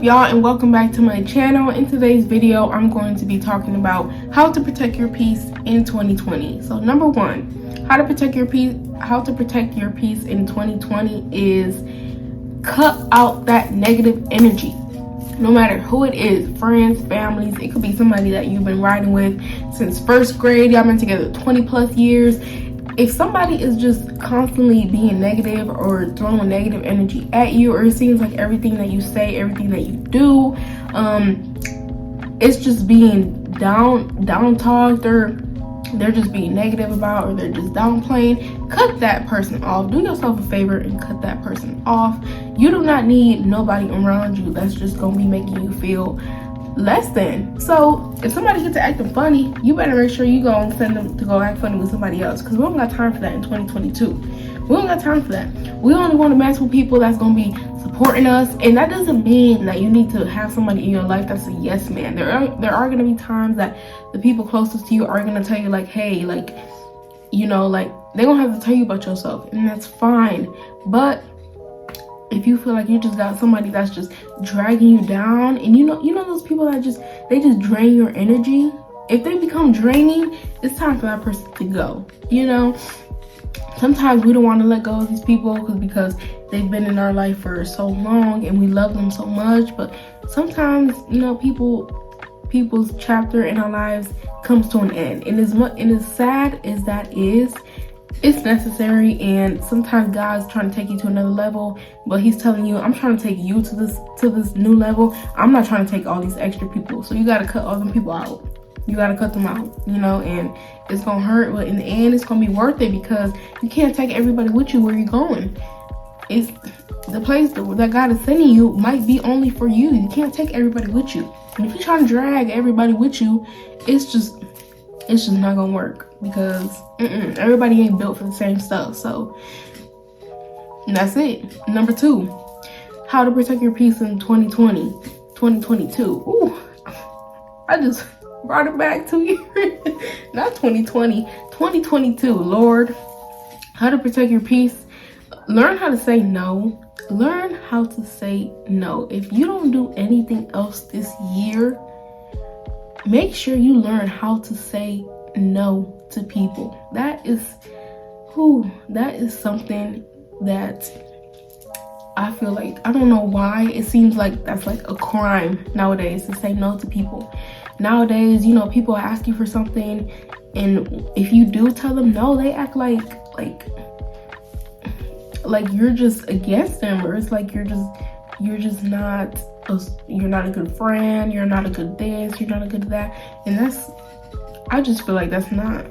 y'all, and welcome back to my channel. In today's video, I'm going to be talking about how to protect your peace in 2020. So number one, how to protect your peace in 2020 is cut out that negative energy. No matter who it is, friends, families, it could be somebody that you've been riding with since first grade, y'all been together 20 plus years. If somebody is just constantly being negative or throwing negative energy at you, or it seems like everything that you say, everything that you do, it's just being down talked, or they're just being negative about, or they're just downplaying, cut that person off. Do yourself a favor and cut that person off. You do not need nobody around you that's just gonna be making you feel less than. So if somebody gets to acting funny, you better make sure you go and send them to go act funny with somebody else, because we don't got time for that in 2022. We don't got time for that. We only want to mess with people that's gonna be supporting us, and that doesn't mean that you need to have somebody in your life that's a yes man. There are gonna be times that the people closest to you are gonna tell you like, hey, like, you know, like they're gonna have to tell you about yourself, and that's fine. But if you feel like you just got somebody that's just dragging you down, and you know those people that they just drain your energy, if they become draining, it's time for that person to go. You know, sometimes we don't want to let go of these people because they've been in our life for so long and we love them so much. But sometimes, you know, people's chapter in our lives comes to an end, and as sad as that is, it's necessary. And sometimes God's trying to take you to another level, but he's telling you, I'm trying to take you to this new level. I'm not trying to take all these extra people. So you got to cut all them people out. You got to cut them out, you know, and it's going to hurt, but in the end, it's going to be worth it, because you can't take everybody with you where you're going. It's the place that God is sending you might be only for you. You can't take everybody with you. And if you're trying to drag everybody with you, it's just not gonna work, because everybody ain't built for the same stuff. So that's it. Number two, how to protect your peace in 2022. Ooh, I just brought it back 2 years. Not 2020, 2022. Lord, how to protect your peace. Learn how to say no. Learn how to say no. If you don't do anything else this year, make sure you learn how to say no to people. That is something that I feel like, I don't know why, it seems like that's like a crime nowadays to say no to people. Nowadays, you know, people ask you for something, and if you do tell them no, they act like you're just against them, or it's like you're not a good friend, you're not a good this, you're not a good that. And I just feel like that's not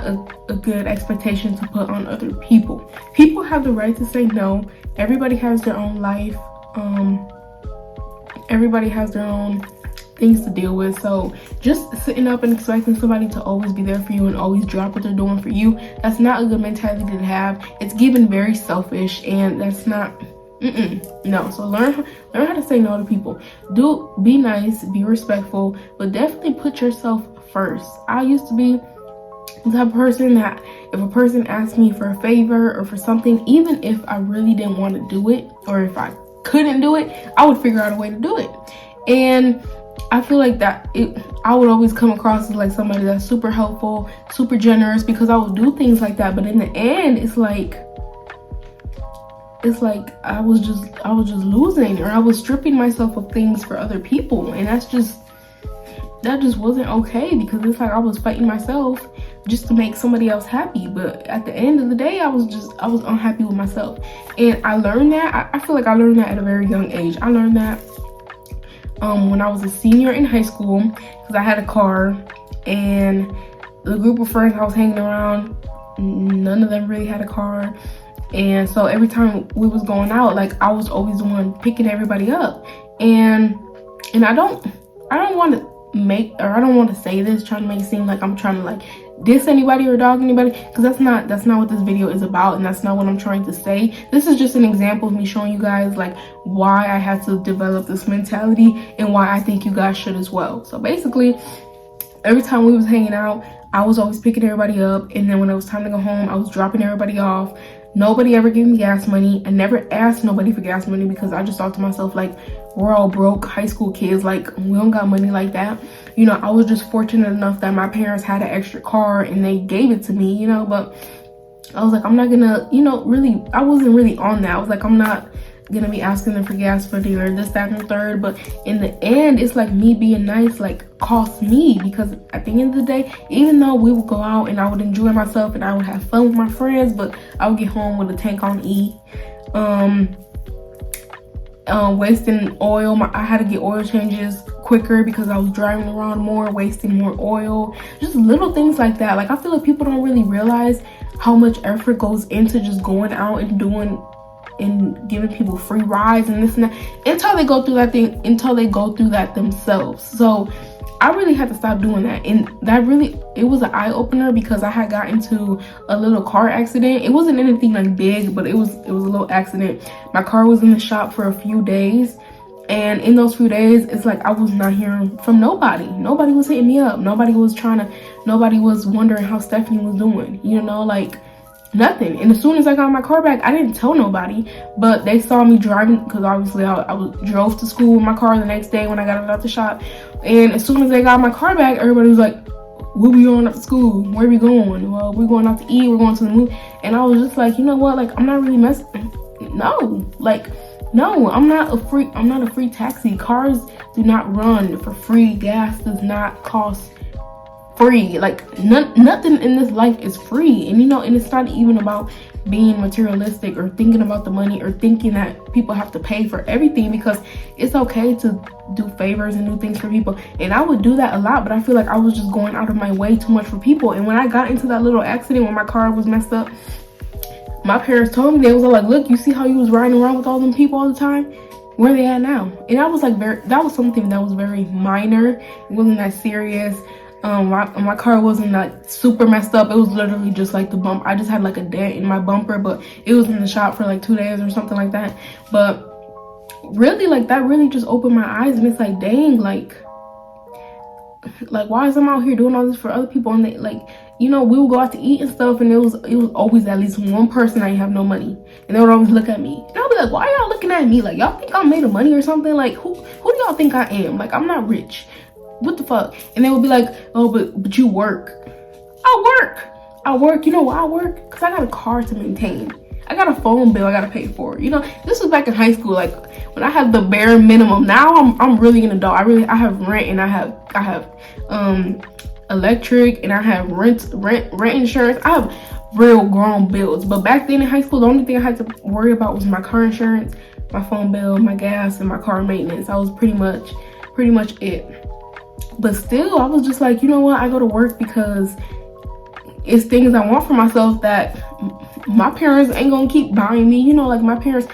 a good expectation to put on other people. People have the right to say no. Everybody has their own life. Everybody has their own things to deal with. So just sitting up and expecting somebody to always be there for you and always drop what they're doing for you, that's not a good mentality to have. It's given very selfish, and that's not no. So learn how to say no to people. Be nice, be respectful, but definitely put yourself first. I used to be the type of person that if a person asked me for a favor or for something, even if I really didn't want to do it, or if I couldn't do it, I would figure out a way to do it. And I feel like I would always come across as like somebody that's super helpful, super generous, because I would do things like that. But in the end, it's like I was just losing, or I was stripping myself of things for other people, and that just wasn't okay, because it's like I was fighting myself just to make somebody else happy. But at the end of the day, I was unhappy with myself. And I learned that. I feel like I learned that at a very young age. I learned that when I was a senior in high school, because I had a car, and the group of friends I was hanging around, none of them really had a car. And so every time we was going out, like I was always the one picking everybody up. And I don't want to say this trying to make it seem like I'm trying to like diss anybody or dog anybody, because that's not what this video is about, and that's not what I'm trying to say. This is just an example of me showing you guys like why I had to develop this mentality, and why I think you guys should as well. So basically, every time we was hanging out, I was always picking everybody up, and then when it was time to go home, I was dropping everybody off. Nobody ever gave me gas money. I never asked nobody for gas money because I just thought to myself, like, we're all broke high school kids, like, we don't got money like that. You know, I was just fortunate enough that my parents had an extra car and they gave it to me, you know. But I was like, I'm not gonna, you know, really, I wasn't really on that. I was like, I'm not gonna be asking them for gas money or this, that, and the third. But in the end, it's like me being nice like cost me, because at the end of the day, even though we would go out and I would enjoy myself and I would have fun with my friends, but I would get home with a tank on E. Wasting oil. I had to get oil changes quicker because I was driving around more, wasting more oil. Just little things like that. Like, I feel like people don't really realize how much effort goes into just going out and doing and giving people free rides and this and that until they go through that themselves. So I really had to stop doing that, and that really, it was an eye-opener because I had got into a little car accident. It wasn't anything like big, but it was a little accident. My car was in the shop for a few days, and in those few days, it's like I was not hearing from nobody. Nobody was hitting me up. Nobody was wondering how Stephanie was doing, you know, like nothing. And as soon as I got my car back, I didn't tell nobody, but they saw me driving, because obviously I drove to school with my car the next day when I got it out the shop. And as soon as they got my car back, everybody was like, where we going up to school? Where we going? Well, we're going out to eat, we're going to the movie. And I was just like, you know what, like, I'm not really I'm not a free taxi. Cars do not run for free. Gas does not cost free. Like, nothing in this life is free. And you know, and it's not even about being materialistic or thinking about the money or thinking that people have to pay for everything, because it's okay to do favors and do things for people. And I would do that a lot, but I feel like I was just going out of my way too much for people. And when I got into that little accident when my car was messed up, my parents told me, they was like, look, you see how you was riding around with all them people all the time? Where they at now? And I was like, that was something that was very minor. It wasn't that serious. My car wasn't like super messed up. It was literally just like the bump. I just had like a dent in my bumper, but it was in the shop for like 2 days or something like that. But really, like, that really just opened my eyes, and it's like, dang, like why is I'm out here doing all this for other people? And they, like, you know, we would go out to eat and stuff, and it was always at least one person that didn't have no money, and they would always look at me, and I'll be like, why y'all looking at me? Like, y'all think I'm made of money or something? Like, who do y'all think I am? Like, I'm not rich. What the fuck? And they would be like, oh, but you work. I work. You know why I work? Because I got a car to maintain. I got a phone bill I gotta pay for. You know, this was back in high school, like when I had the bare minimum. Now I'm really an adult. I have rent, and I have electric, and I have rent insurance. I have real grown bills. But back then in high school, the only thing I had to worry about was my car insurance, my phone bill, my gas, and my car maintenance. That was pretty much it. But still, I was just like, you know what, I go to work because it's things I want for myself that my parents ain't gonna keep buying me. You know, like, my parents,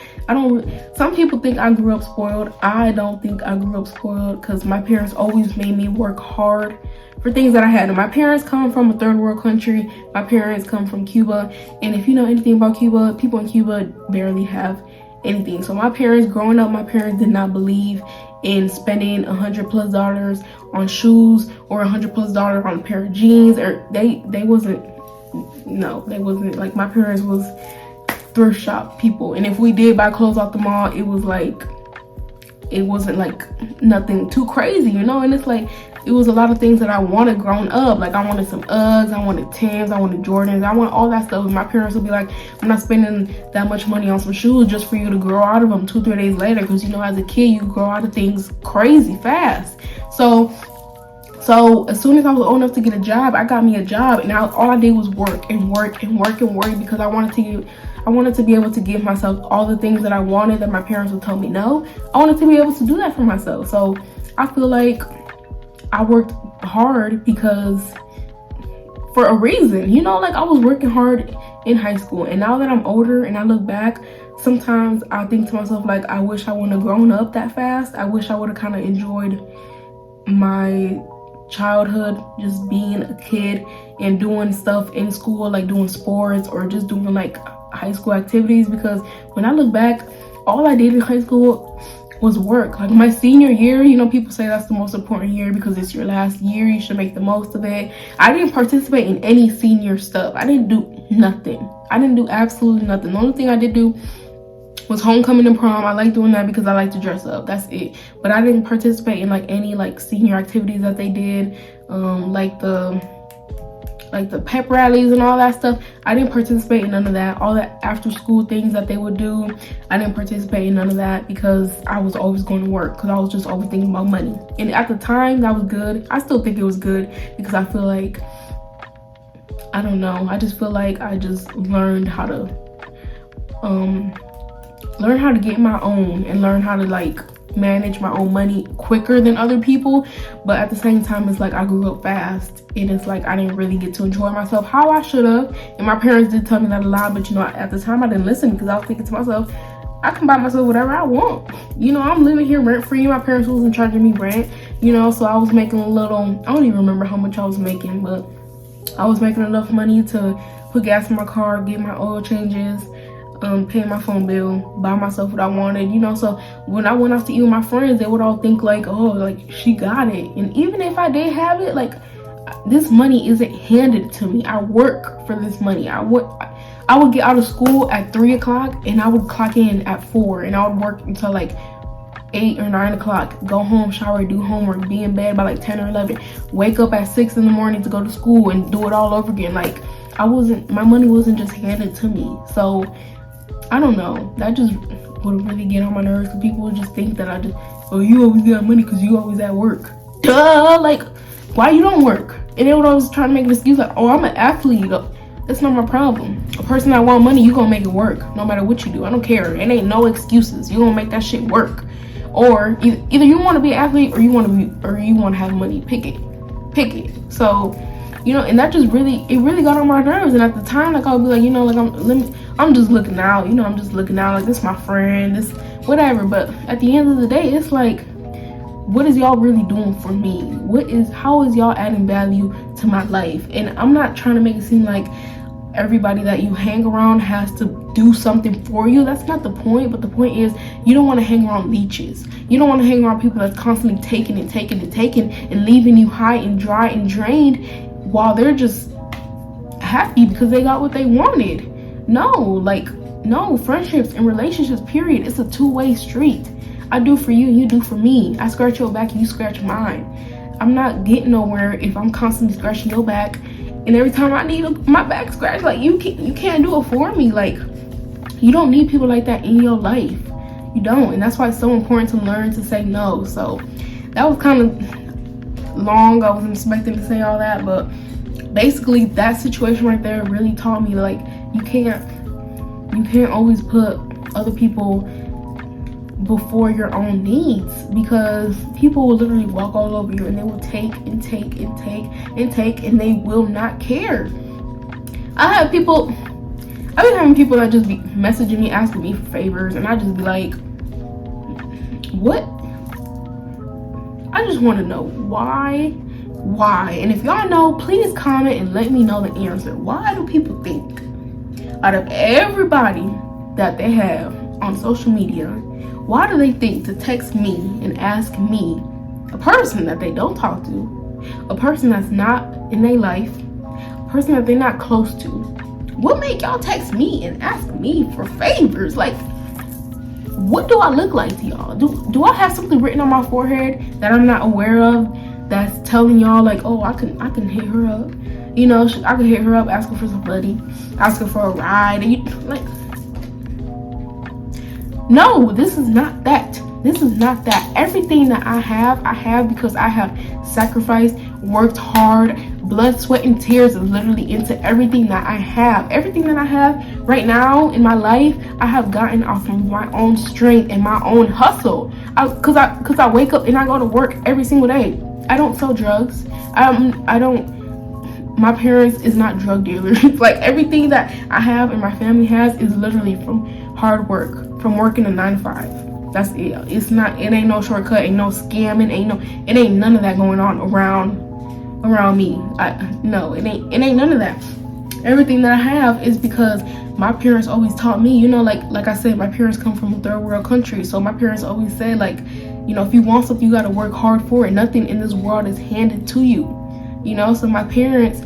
some people think I grew up spoiled. I don't think I grew up spoiled, because my parents always made me work hard for things that I had. And my parents come from a third world country. My parents come from Cuba, and if you know anything about Cuba, people in Cuba barely have anything. So my parents, growing up, my parents did not believe in spending $100+ on shoes or $100+ on a pair of jeans, or they wasn't like, my parents was thrift shop people. And if we did buy clothes off the mall, it wasn't like nothing too crazy, you know. And it's like, it was a lot of things that I wanted growing up. Like, I wanted some Uggs, I wanted Timbs, I wanted Jordans, I want all that stuff. And my parents would be like, I'm not spending that much money on some shoes just for you to grow out of them 2-3 days later. Because, you know, as a kid, you grow out of things crazy fast. So as soon as I was old enough to get a job, I got me a job, and all I did was work because I wanted to be able to give myself all the things that I wanted that my parents would tell me no. I wanted to be able to do that for myself. So I feel like I worked hard because for a reason, you know, like, I was working hard in high school. And now that I'm older and I look back, sometimes I think to myself, like, I wish I wouldn't have grown up that fast. I wish I would have kind of enjoyed my childhood, just being a kid and doing stuff in school, like doing sports or just doing like high school activities. Because when I look back, all I did in high school, was work. Like my senior year, you know, people say that's the most important year because it's your last year, you should make the most of it. I didn't participate in any senior stuff. I didn't do nothing. I didn't do absolutely nothing. The only thing I did do was homecoming and prom. I like doing that because I like to dress up. That's it. But I didn't participate in like any like senior activities that they did, like the pep rallies and all that stuff. I didn't participate in none of that. All the after school things that they would do, I didn't participate in none of that because I was always going to work, because I was just always thinking about money. And at the time, that was good. I still think it was good because I feel like, I don't know, I just feel like I just learned how to get my own and learn how to like manage my own money quicker than other people. But at the same time, it's like I grew up fast, and it's like I didn't really get to enjoy myself how I should have. And my parents did tell me that a lot, but you know, at the time I didn't listen because I was thinking to myself, I can buy myself whatever I want. You know, I'm living here rent free. My parents wasn't charging me rent, you know, so I was making a little, I don't even remember how much I was making, but I was making enough money to put gas in my car, get my oil changes, pay my phone bill, buy myself what I wanted, you know. So when I went out to eat with my friends, they would all think like, oh, like she got it. And even if I did have it, like this money isn't handed to me. I work for this money. I would get out of school at 3 o'clock and I would clock in at 4, and I would work until like 8 or 9 o'clock, go home, shower, do homework, be in bed by like 10 or 11, wake up at 6 in the morning to go to school and do it all over again. Like my money wasn't just handed to me. So I don't know, that just would really get on my nerves, because people would just think that I just, oh, you always got money because you always at work. Duh, like, why you don't work? And they would always try to make an excuse like, oh, I'm an athlete. That's not my problem. A person that want money, you gonna make it work no matter what you do. I don't care. It ain't no excuses. You gonna make that shit work. Or either you want to be an athlete or you want to have money. Pick it. So, you know, and that just really got on my nerves. And at the time, like, I would be like, you know, like I'm just looking out, you know, I'm just looking out, like, this is my friend, this whatever. But at the end of the day, it's like, what is y'all really doing for me? How is y'all adding value to my life? And I'm not trying to make it seem like everybody that you hang around has to do something for you. That's not the point. But the point is, you don't want to hang around leeches. You don't want to hang around people that's constantly taking and leaving you high and dry and drained while they're just happy because they got what they wanted. No, friendships and relationships, period, it's a two-way street. I do for you and you do for me. I scratch your back and you scratch mine. I'm not getting nowhere if I'm constantly scratching your back, and every time I need my back scratched, like, you can't do it for me. Like, you don't need people like that in your life. You don't. And that's why it's so important to learn to say no. So that was kind of long. I wasn't expecting to say all that, but basically that situation right there really taught me, like, you can't always put other people before your own needs, because people will literally walk all over you and they will take and they will not care. I've been having people that just be messaging me asking me for favors, and I just be like, what? I just want to know why. And if y'all know, please comment and let me know the answer. Why do people think, out of everybody that they have on social media, why do they think to text me and ask me, a person that they don't talk to, a person that's not in their life, a person that they're not close to, what make y'all text me and ask me for favors? Like, what do I look like to y'all? Do I have something written on my forehead that I'm not aware of that's telling y'all, like, oh, I can hit her up, you know, I can hit her up, ask her for some money, ask her for a ride, and you, like, no, this is not that. Everything that I have because I have sacrificed, worked hard, blood, sweat, and tears is literally into everything that I have. Everything that I have right now in my life, I have gotten off of my own strength and my own hustle. Cause I wake up and I go to work every single day. I don't sell drugs. My parents is not drug dealers. Like, everything that I have and my family has is literally from hard work, from working a 9 to 5. That's it. It ain't no shortcut, ain't no scamming, it ain't none of that going on around me. No, it ain't none of that. everything that I have is because my parents always taught me, you know, like I said, my parents come from a third world country. So my parents always said, like, you know, if you want something, you got to work hard for it. Nothing in this world is handed to you, you know. So my parents,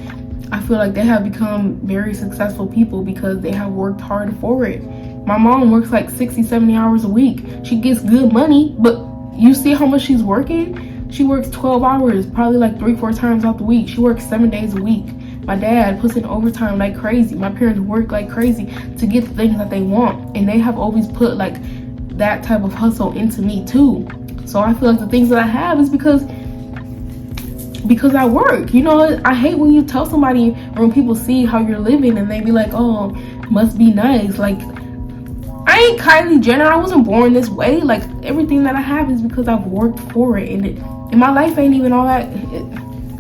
I feel like they have become very successful people because they have worked hard for it. My mom works like 60, 70 hours a week. She gets good money, but you see how much she's working? She works 12 hours, probably like 3-4 times out the week. She works 7 days a week. My dad puts in overtime like crazy. My parents work like crazy to get the things that they want. And they have always put like that type of hustle into me too. So I feel like the things that I have is because I work. You know, I hate when you tell somebody or when people see how you're living and they be like, oh, must be nice. Like, I ain't Kylie Jenner. I wasn't born this way. Like, everything that I have is because I've worked for it. And my life ain't even all that,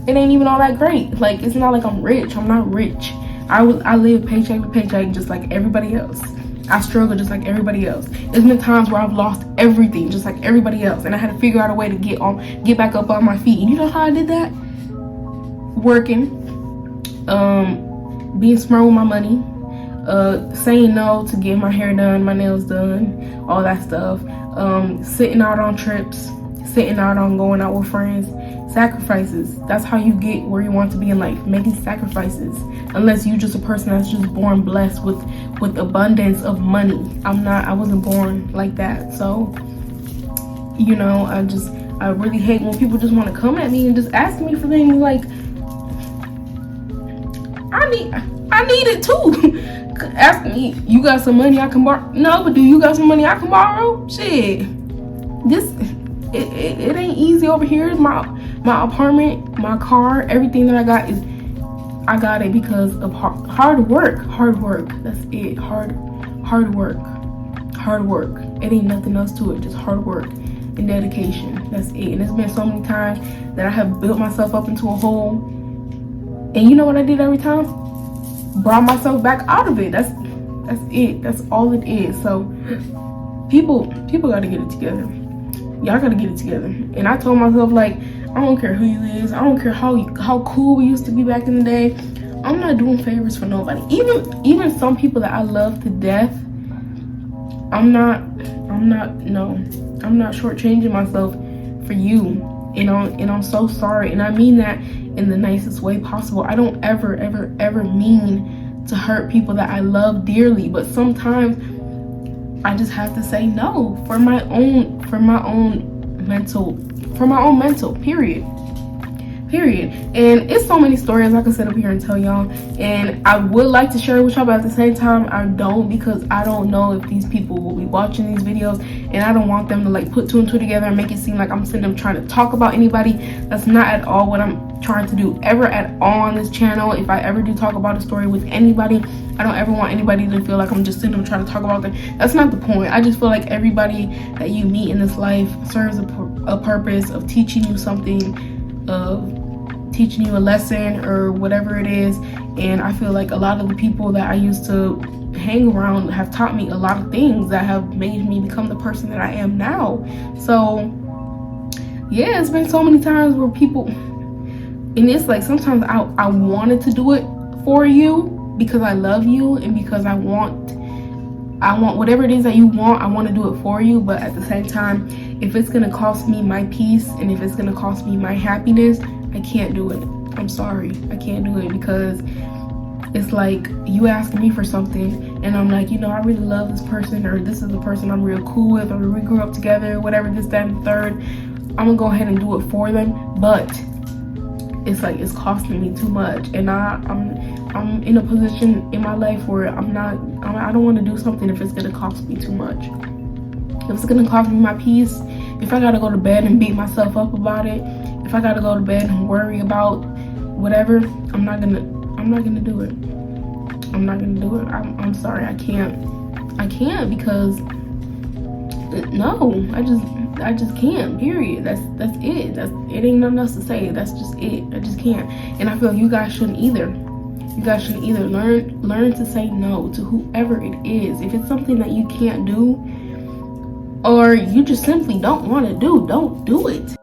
it ain't even all that great. Like, it's not like I'm rich. I'm not rich. I live paycheck to paycheck just like everybody else. I struggle just like everybody else. There's been times where I've lost everything just like everybody else, and I had to figure out a way to get back up on my feet. And you know how I did that? Working, being smart with my money, saying no to get my hair done, my nails done, all that stuff, sitting out on trips, sitting out on going out with friends. Sacrifices. That's how you get where you want to be in life, making sacrifices. Unless you're just a person that's just born blessed with abundance of money. I wasn't born like that. So, you know, I really hate when people just want to come at me and just ask me for things. Like, I need it too. Ask me, you got some money I can borrow? No, but do you got some money I can borrow? Shit, it ain't easy over here. My apartment, my car, everything that I got it because of hard work. That's it. Hard work. It ain't nothing else to it. Just hard work and dedication. That's it. And it's been so many times that I have built myself up into a hole. And you know what I did every time? Brought myself back out of it. That's it. That's all it is. So people got to get it together. Y'all got to get it together. And I told myself, like, I don't care who you is. I don't care how cool we used to be back in the day. I'm not doing favors for nobody. Even some people that I love to death, I'm not shortchanging myself for you. You know, and I'm so sorry. And I mean that in the nicest way possible. I don't ever mean to hurt people that I love dearly, but sometimes I just have to say no for my own mental, period. And it's so many stories I can sit up here and tell y'all, and I would like to share it with y'all, but at the same time I don't, because I don't know if these people will be watching these videos, and I don't want them to like put 2 and 2 together and make it seem like I'm sitting up trying to talk about anybody. That's not at all what I'm trying to do ever at all on this channel. If I ever do talk about a story with anybody, I don't ever want anybody to feel like I'm just sitting up trying to talk about them. That's not the point. I just feel like everybody that you meet in this life serves a purpose of teaching you something, of teaching you a lesson or whatever it is. And I feel like a lot of the people that I used to hang around have taught me a lot of things that have made me become the person that I am now. So yeah, it's been so many times where people, and it's like sometimes I wanted to do it for you because I love you and because I want whatever it is that you want. I want to do it for you, but at the same time, if it's gonna cost me my peace and if it's gonna cost me my happiness, I can't do it. I'm sorry, I can't do it, because it's like you asking me for something and I'm like, you know, I really love this person, or this is the person I'm real cool with, or we grew up together, whatever, this, that, and the third. I'm gonna go ahead and do it for them, but it's like it's costing me too much, and I'm in a position in my life where I don't want to do something if it's gonna cost me too much. If it's gonna cost me my peace, if I gotta go to bed and beat myself up about it, if I gotta go to bed and worry about whatever, I'm not gonna do it. I'm not gonna do it. I'm sorry, I can't, because no, I just can't, period. That's it. It ain't nothing else to say. That's just it. I just can't. And I feel you guys shouldn't either. You guys should either learn to say no to whoever it is. If it's something that you can't do, or you just simply don't want to do, don't do it.